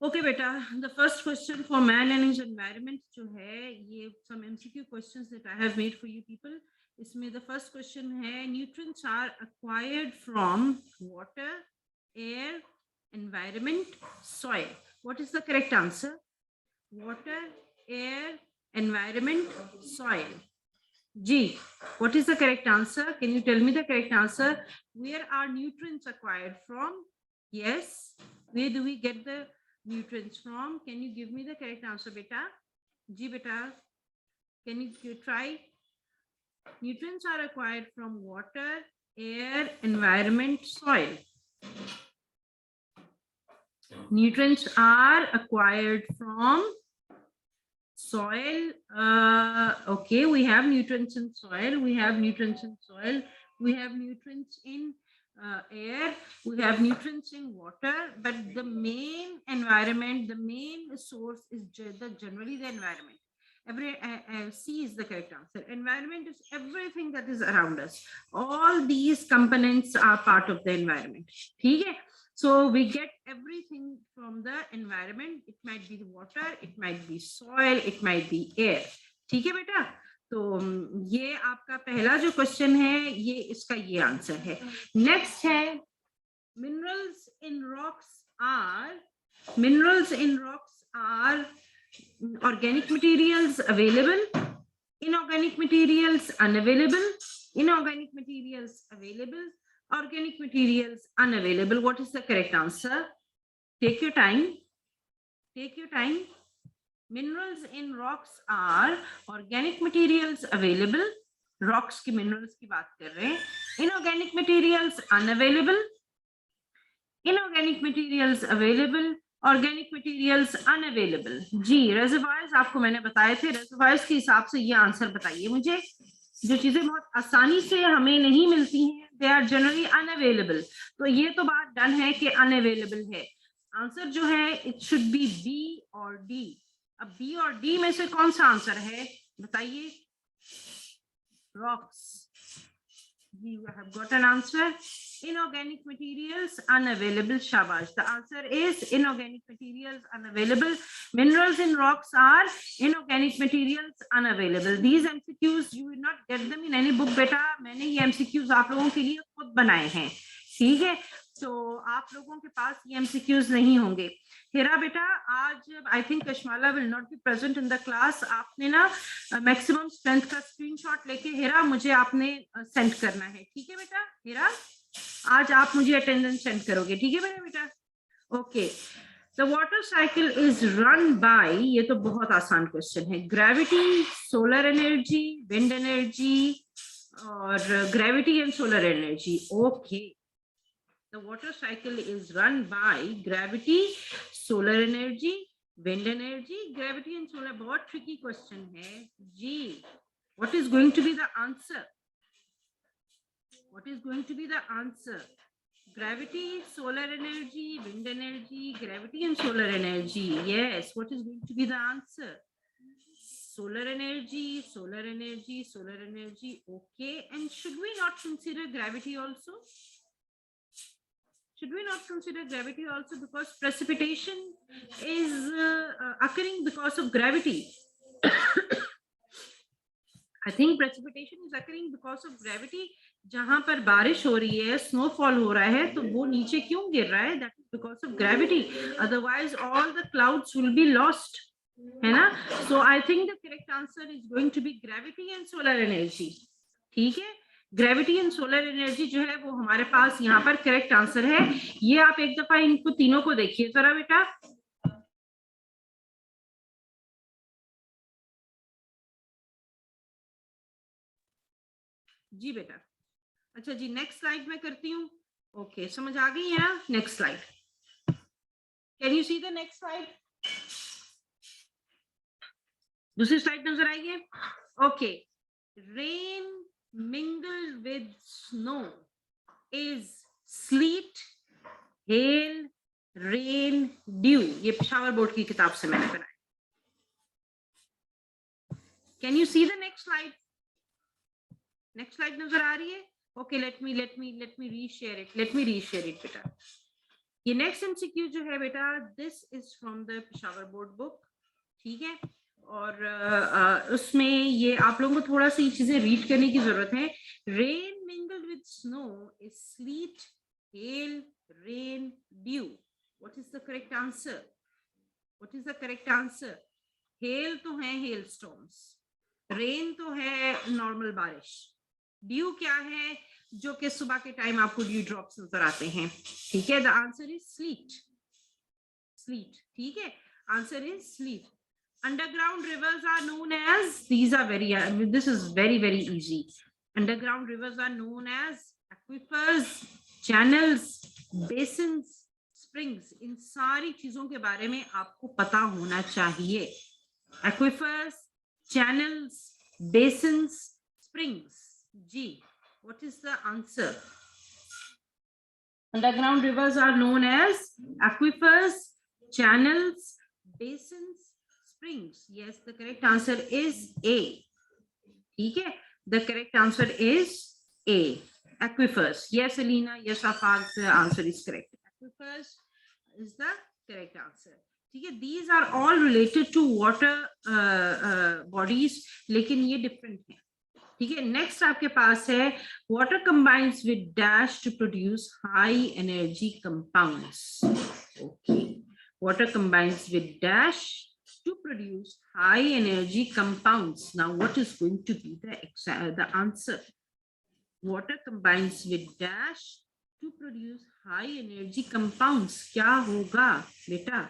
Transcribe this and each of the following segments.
Okay बेटा, the first question for man and his environment जो है, ये some MCQ questions that I have made for you people. इसमें the first question है, nutrients are acquired from water, air, environment, soil. What is the correct answer? Water, air, environment, soil. G, what is the correct answer? Can you tell me the correct answer? Where are nutrients acquired from? Yes. Where do we get the nutrients from? Can you give me the correct answer, beta? G, beta. Can you try? Nutrients are acquired from water, air, environment, soil. Nutrients are acquired from soil. Okay, we have nutrients in soil, we have nutrients in soil, we have nutrients in air, we have nutrients in water, but the main environment, the main source is generally the environment. C is the correct answer. Environment is everything that is around us. All these components are part of the environment. Okay? So we get everything from the environment. It might be the water, it might be soil, it might be air. ठीक है बेटा? तो ये आपका पहला जो question है, ये इसका ये आंसर है. नेक्स्ट है, minerals in rocks are organic materials available, inorganic materials unavailable, inorganic materials available, organic materials unavailable. What is the correct answer? Take your time. Take your time. Minerals in rocks are organic materials available. Rocks की minerals की बात कर रहे हैं. Inorganic materials unavailable. Inorganic materials available. Organic materials unavailable. जी, reservoirs आपको मैंने बताए थे. reservoirs के हिसाब से ये आंसर बताइए मुझे. जो चीजें बहुत आसानी से हमें नहीं मिलती हैं, दे आर जनरली अनअवेलेबल. तो ये तो बात डन है कि अनअवेलेबल है. आंसर जो है, इट शुड बी बी और डी. अब बी और डी में से कौन सा आंसर है बताइए? Rocks. You have got an answer. Inorganic materials unavailable. Shabash. The answer is inorganic materials unavailable. Minerals in rocks are inorganic materials unavailable. These MCQs you will not get them in any book, beta. मैंने ये MCQs आप लोगों के लिए खुद बनाए हैं. ठीक है, तो आप लोगों के पास ये MCQs नहीं होंगे. हेरा बेटा, आज I think Kashmala will not be present in the class. आपने ना मैक्सिमम स्ट्रेंथ का स्क्रीनशॉट लेके हेरा मुझे आपने सेंड करना है. ठीक है बेटा? हेरा, आज आप मुझे अटेंडेंस सेंड करोगे. ठीक है मेरा बेटा? Okay. The water cycle is run by, ये तो बहुत आसान क्वेश्चन है. Gravity, solar energy, wind energy और gravity and solar energy. Okay. The water cycle is run by gravity, solar energy, wind energy, gravity and solar. बहुत tricky question है जी. What is going to be the answer? What is going to be the answer? Gravity, solar energy, wind energy, gravity and solar energy. Yes. What is going to be the answer? Solar energy, solar energy, solar energy. Okay. And should we not consider gravity also? Should we not consider gravity also, because precipitation is occurring because of gravity? I think precipitation is occurring because of gravity. जहां पर बारिश हो रही है, snowfall हो रहा है, तो वो नीचे क्यों गिर रहा है? That is because of gravity. Otherwise all the clouds will be lost, है ना? So I think the correct answer is going to be gravity and solar energy. ठीक है, ग्रेविटी एंड सोलर एनर्जी जो है वो हमारे पास यहाँ पर करेक्ट आंसर है. ये आप एक दफा इनको तीनों को देखिए जरा बेटा. जी बेटा. अच्छा जी, नेक्स्ट स्लाइड में करती हूँ. ओके, समझ आ गई है ना? Next slide. Can you see the next slide? दूसरी स्लाइड नजर आई है? Okay. Rain mingled with snow is sleet, hail, rain, dew. ये पेशावर बोर्ड की किताब से मैंने बनाया. Can you see the next slide? Next slide नजर आ रही है? Okay, let me reshare it. Let me reshare it बेटा. ये नेक्स्ट एमसीक्यू जो है बेटा, this is from the Peshawar board book, ठीक है। और उसमें ये आप लोगों को थोड़ा सा ये चीजें रीड करने की जरूरत है। Rain mingled with snow is slit, hello, rain, due. What is the correct answer? What is the correct answer? Hello तो है हेल स्टॉर्म्स, रेन तो है नॉर्मल बारिश, ड्यू क्या है? जो कि सुबह के टाइम आपको ड्यू ड्रॉप्स नजर आते हैं, ठीक है। The answer is slit, slit, ठीक है। Answer is slit. Underground rivers are known as, these are very, this is very, very easy. Underground rivers are known as aquifers, channels, basins, springs. इन सारी चीजों के बारे में आपको पता होना चाहिए। Aquifers, channels, basins, springs. Ji, what is the answer? Underground rivers are known as aquifers, channels, basins, springs. Yes, the correct answer is A. ठीक है, the correct answer is A. Aquifers. Yes, Alina. Yes, Afaq. The answer is correct. Aquifers is the correct answer. ठीक है, these are all related to water bodies, लेकिन ये different है, ठीक है। Next आपके पास है water combines with dash to produce high energy compounds. Okay, water combines with dash to produce high energy compounds. Now what is going to be the answer? Water combines with dash to produce high energy compounds, क्या होगा बेटा?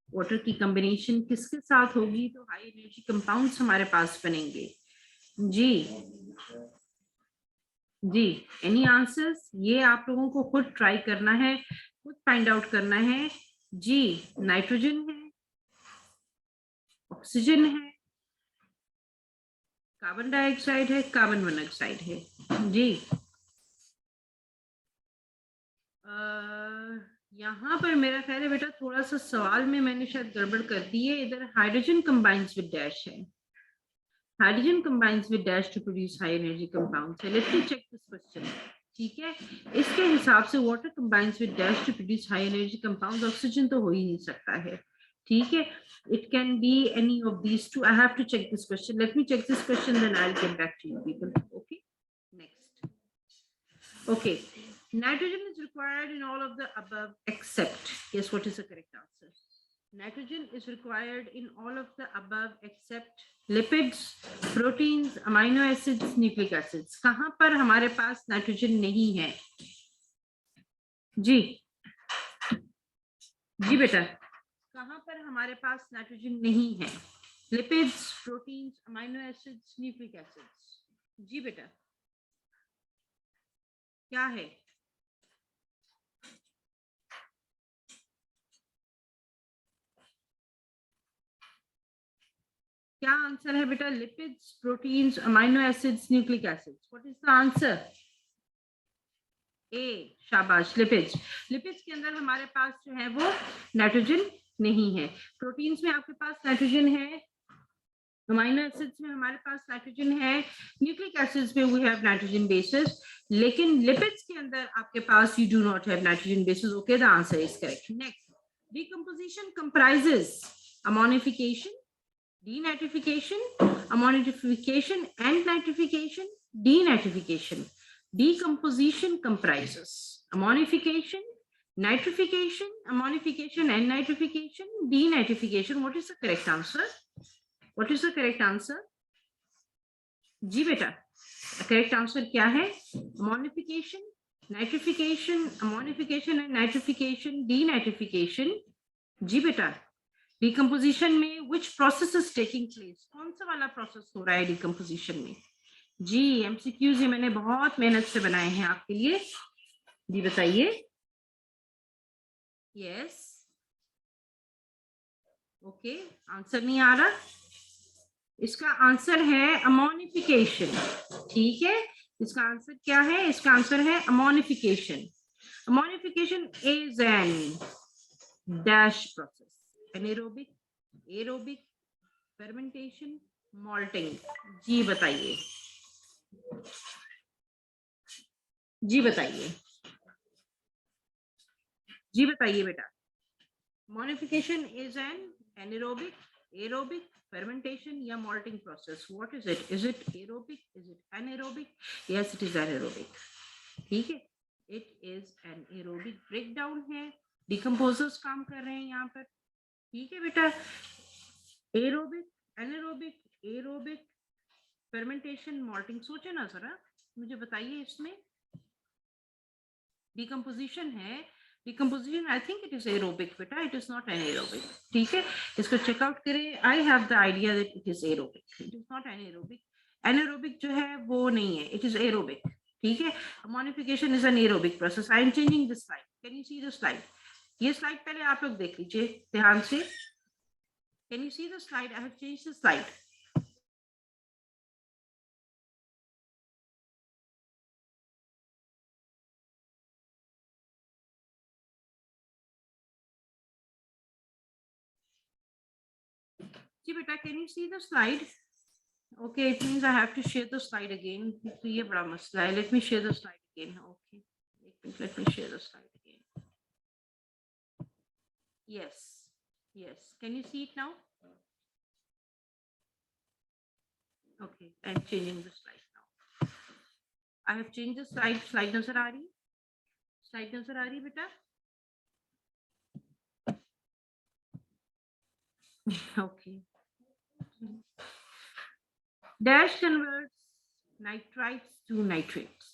Water की combination किसके साथ होगी तो high energy compounds हमारे पास बनेंगे? जी जी, एनी आंसर्स? ये आप लोगों को खुद ट्राई करना है, खुद फाइंड आउट करना है। जी, नाइट्रोजन है, ऑक्सीजन है, कार्बन डाइऑक्साइड है, कार्बन मोनोऑक्साइड है। जी, यहाँ पर मेरा ख्याल है बेटा थोड़ा सा सवाल में मैंने शायद गड़बड़ कर दी है। इधर हाइड्रोजन कंबाइंस विद डैश है, hydrogen combines with dash to produce high energy compounds है। लेट्स चेक दिस क्वेश्चन, ठीक है। इसके हिसाब से water combines with dash to produce high energy compounds, oxygen तो हो ही नहीं सकता है, ठीक है। It can be any of these two. I have to check this question, let me check this question then I will get back to you people. Okay, next. Okay, nitrogen is required in all of the above except, guess what is the correct answer? Nitrogen is required in all of the above except lipids, proteins, amino acids, nucleic acids. कहां पर हमारे पास nitrogen नहीं है? जी जी बेटा, कहां पर हमारे पास नाइट्रोजन नहीं है? Lipids, proteins, amino acids, nucleic acids. जी बेटा, क्या है? क्या आंसर है बेटा? Lipids, proteins, amino acids, nucleic acids. What is the answer? A, शाबाश, लिपिड्स। लिपिड्स के अंदर हमारे पास जो है वो नाइट्रोजन नहीं है। प्रोटीन्स में आपके पास नाइट्रोजन है, अमाइनो एसिड्स में हमारे पास नाइट्रोजन है, न्यूक्लिक एसिड्स में वी हैव नाइट्रोजन बेसिस, लेकिन लिपिड्स के अंदर आपके पास you do not have nitrogen basis. Okay, the answer is correct. Next, decomposition comprises ammonification, denitrification, ammonification and nitrification, denitrification. Decomposition comprises ammonification, nitrification, ammonification and nitrification, denitrification. What is the correct answer? What is the correct answer? जी बेटा, correct answer क्या है? Ammonification, nitrification, ammonification and nitrification, denitrification. जी बेटा, decomposition में which process is taking place? कौन सा वाला process हो रहा है डिकम्पोजिशन में? जी, एमसीक्यूज ये मैंने बहुत मेहनत से बनाए हैं आपके लिए। जी बताइए। यस, ओके, आंसर नहीं आ रहा। इसका आंसर है अमोनिफिकेशन, ठीक है। इसका आंसर क्या है? इसका आंसर है ammonification. Ammonification is an dash process, anaerobic, aerobic, fermentation, malting. जी बताइए, जी बताइए। जी बताइए बेटा, modification is an anaerobic, aerobic, fermentation या malting process. What is it? Is it aerobic? Is it anaerobic? Yes, it is anaerobic. ठीक है, it is an aerobic breakdown है, decomposers काम कर रहे हैं यहाँ पर. ठीक है बेटा, aerobic, anaerobic, aerobic, fermentation, malting. सोचे ना जरा, मुझे बताइए इसमें decomposition है, decomposition I think it is aerobic बेटा, it is not anaerobic. ठीक है, इसको चेकआउट करें. I have the idea that it is aerobic, it is not anaerobic. Anaerobic जो है वो नहीं है, it is aerobic. ठीक है, modification is an aerobic process. I am changing this slide. Can you see the slide? ये slide पहले आप लोग देख लीजिए ध्यान से. Can you see the slide? I have changed the slide. जी बेटा, can you see the slide? Okay, it means I have to share the slide again. तो ये बड़ा मसला है. Let me share the slide again. Okay, let me share the slide again. Yes, yes. Can you see it now? Okay, I'm changing the slide now. I have changed the slide. Slide नजर आ रही? Slide नजर आ रही बेटा? Okay. Dash converts nitrites to nitrates.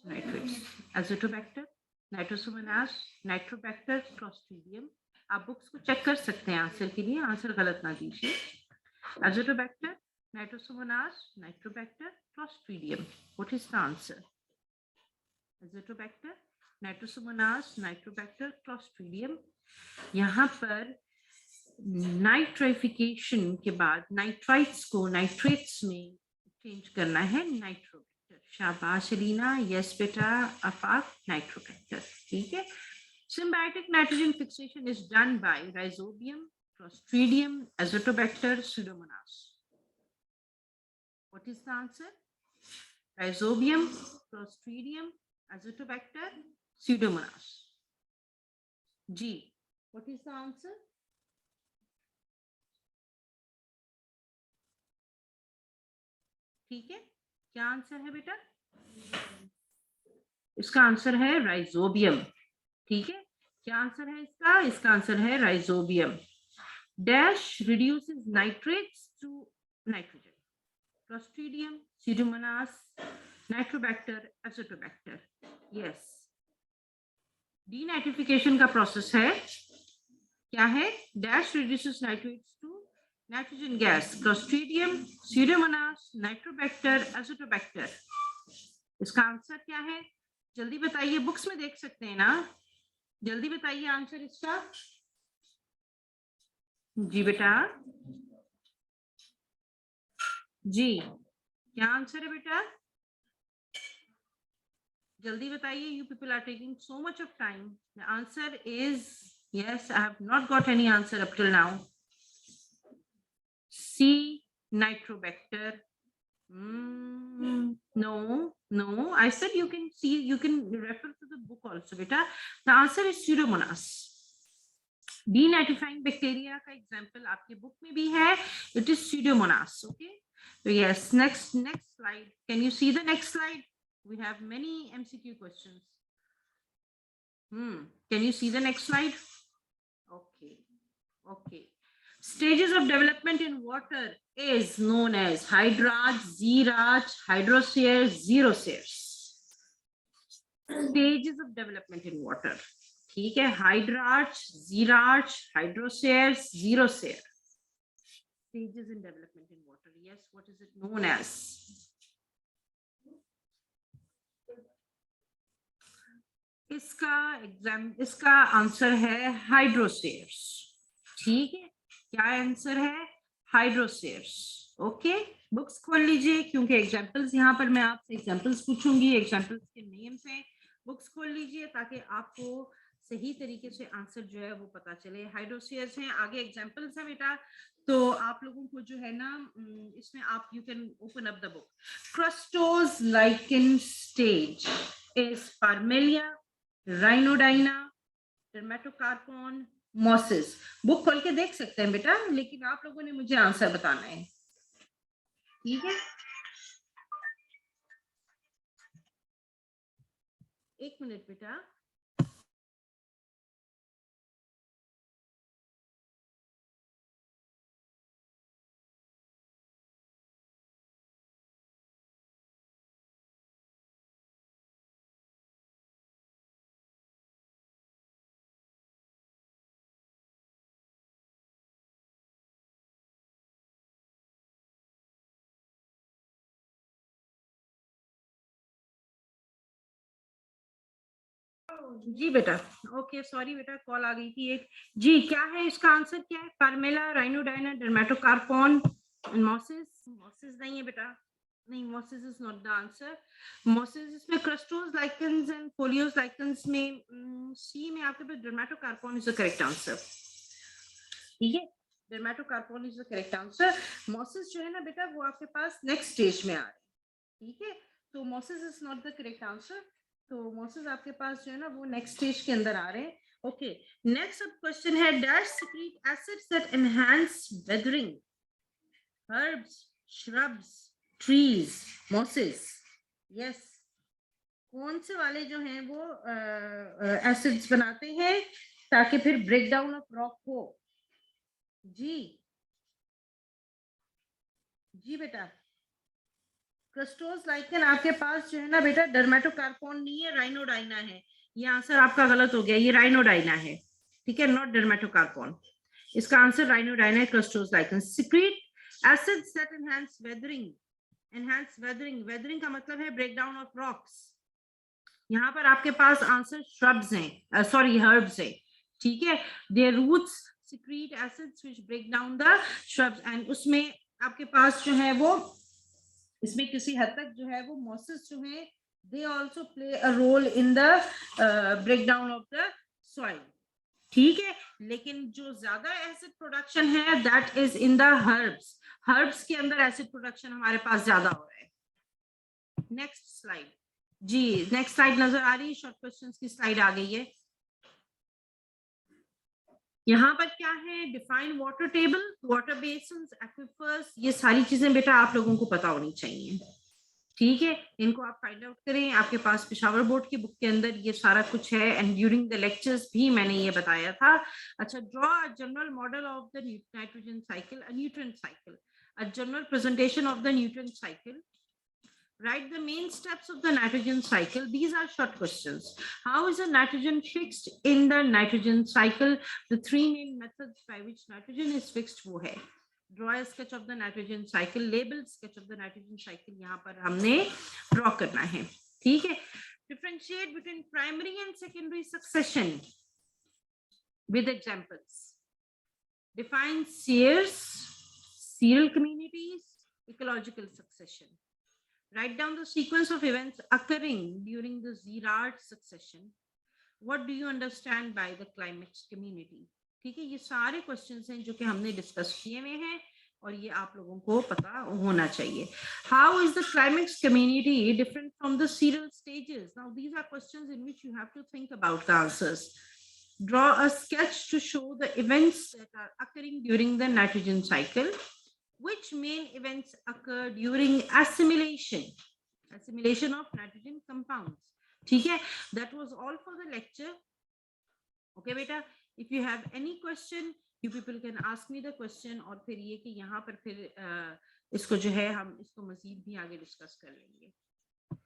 Nitrates. Azotobacter, nitrosomonas, nitrobacter, clostridium. आप books को check कर सकते हैं आंसर के लिए, आंसर गलत ना दीजिए. Azotobacter, nitrosomonas, nitrobacter, clostridium. What is the answer? Azotobacter, nitrosomonas, nitrobacter, clostridium. यहाँ पर नाइट्राइफिकेशन के बाद नाइट्राइट्स को नाइट्रेट्स में चेंज करना है नाइट्रोबैक्टर. शाबाश रीना, यस बेटा, अफाक, नाइट्रोबैक्टर. ठीक है, symbiotic nitrogen fixation is done by rhizobium, clostridium, azotobacter, pseudomonas. What is the answer? Rhizobium, clostridium, azotobacter, pseudomonas. G. What is the answer? ठीक है, क्या आंसर है बेटा? इसका आंसर है राइजोबियम. ठीक है, क्या आंसर है इसका? इसका आंसर है rhizobium. Dash reduces nitrates to nitrogen. Clostridium, pseudomonas, nitrobacter, azotobacter. Yes, denitrification का प्रोसेस है. क्या है? Dash reduces nitrates to nitrogen gas. Clostridium, pseudomonas, nitrobacter, azotobacter. इसका आंसर क्या है? जल्दी बताइए, बुक्स में देख सकते हैं ना, जल्दी बताइए आंसर इसका. जी बेटा, जी क्या आंसर है बेटा? जल्दी बताइए. You people are taking so much of time. The answer is yes. I have not got any answer up till now. C, nitrobacter. No. I said you can see, you can refer to the book also, beta. The answer is Pseudomonas. Denitrifying bacteria का example आपके book में भी है. It is Pseudomonas. Okay. So yes, next slide. Can you see the next slide? We have many MCQ questions. Can you see the next slide? Okay. Stages of development in water is known as hydrarch, xerarch, hydrosphere, xerosphere. Stages of development in water. ठीक है, hydrarch, xerarch, hydrosphere, xerosphere. Stages in development in water. Yes, what is it known as? इसका answer है हाइड्रोस्फेयर्स. ठीक है, क्या answer है? हाइड्रोस्फेयर्स. Okay, books खोल लीजिए क्योंकि एग्जांपल्स यहाँ पर मैं आपसे एग्जांपल्स पूछूंगी. एग्जांपल्स के नेम्स हैं, बुक्स खोल लीजिए ताकि आपको सही तरीके से आंसर जो है वो पता चले. हाइड्रोस्फेयर्स हैं, आगे एग्जांपल्स हैं बेटा. तो आप लोगों को जो है ना, इसमें आप you can open up the book. Crustose lichen stage is parmelia, rhinodina, dermatocarpon, mosses. Book खोल के देख सकते हैं बेटा, लेकिन आप लोगों ने मुझे आंसर बताना है, ठीक है? एक मिनट बेटा। जी बेटा, ओके, सॉरी बेटा, कॉल आ गई थी एक। जी, क्या है इसका आंसर? क्या है? पार्मेला, राइनोडाइना, डर्मेटोकार्पॉन, मॉसेस। मॉसेस नहीं है बेटा, नहीं, mosses is not the answer. Mosses इसमें crustose lichens and foliose lichens में सी में आपके पास dermatocarpon is the correct answer, ठीक है? Dermatocarpon is the correct answer. Mosses जो है ना बेटा, वो आपके पास नेक्स्ट स्टेज में आ रहे हैं, ठीक है? तो mosses is not the correct answer. तो मॉसेस आपके पास जो है ना वो नेक्स्ट स्टेज के अंदर आ रहे हैं। ओके, नेक्स्ट क्वेश्चन है, dash secret acids that enhance weathering, herbs, shrubs, trees, mosses. Yes, कौन से वाले जो हैं वो एसिड्स बनाते हैं ताकि फिर ब्रेक डाउन ऑफ रॉक हो? जी जी बेटा, क्रस्टोस लाइकेन आपके पास जो है ना बेटा, डर्मेटोकार्पॉन नहीं है, राइनोडाइना है। ये आंसर आपका गलत हो गया, ये राइनोडाइना है, ठीक है, नॉट डर्मेटोकार्पॉन। इसका आंसर राइनोडाइना है, crustose lichen. Secrete acids that enhance weathering, enhance weathering, weathering का मतलब है ब्रेक डाउन ऑफ रॉक्स। यहाँ पर आपके पास आंसर श्रब्स हैं, सॉरी हर्ब्स है, ठीक है? Their roots secrete acids which break down the shrubs, and उसमें आपके पास जो है वो, इसमें किसी हद तक जो है वो मॉसेस जो है, they also play a role in the breakdown of the soil, ठीक है? लेकिन जो ज्यादा एसिड प्रोडक्शन है that is in the herbs, herbs के अंदर एसिड प्रोडक्शन हमारे पास ज्यादा हो रहा है। Next slide. जी, नेक्स्ट स्लाइड नजर आ रही है? शॉर्ट क्वेश्चंस की स्लाइड आ गई है। यहाँ पर क्या है? Define water table, water basins, aquifers, ये सारी चीजें बेटा आप लोगों को पता होनी चाहिए, ठीक है? इनको आप फाइंड आउट करें, आपके पास पेशावर बोर्ड की बुक के अंदर ये सारा कुछ है, एंड ड्यूरिंग द लेक्चर्स भी मैंने ये बताया था। अच्छा, draw a general model of the nitrogen cycle, a nutrient cycle, a general presentation of the nutrient cycle, write the main steps of the nitrogen cycle. These are short questions. How is the nitrogen fixed in the nitrogen cycle? The three main methods by which nitrogen is fixed वो है, draw a sketch of the nitrogen cycle, label sketch of the nitrogen cycle यहाँ पर हमने draw करना है, ठीक है? Differentiate between primary and secondary succession with examples. Define sears, serial communities, ecological succession. Write down the sequence of events occurring during the Girard succession. What do you understand by the climax community? ठीक है, ये सारे questions हैं जो कि हमने discuss किए हुए हैं और ये आप लोगों को पता होना चाहिए. How is the climax community different from the serial stages? Now these are questions in which you have to think about the answers. Draw a sketch to show the events that are occurring during the nitrogen cycle. Which main events occur during assimilation? Assimilation of nitrogen compounds. ठीक है, that was all for the lecture. Okay बेटा, if you have any question, you people can ask me the question, और फिर ये कि यहाँ पर फिर इसको जो है हम इसको मजीद भी आगे डिस्कस कर लेंगे.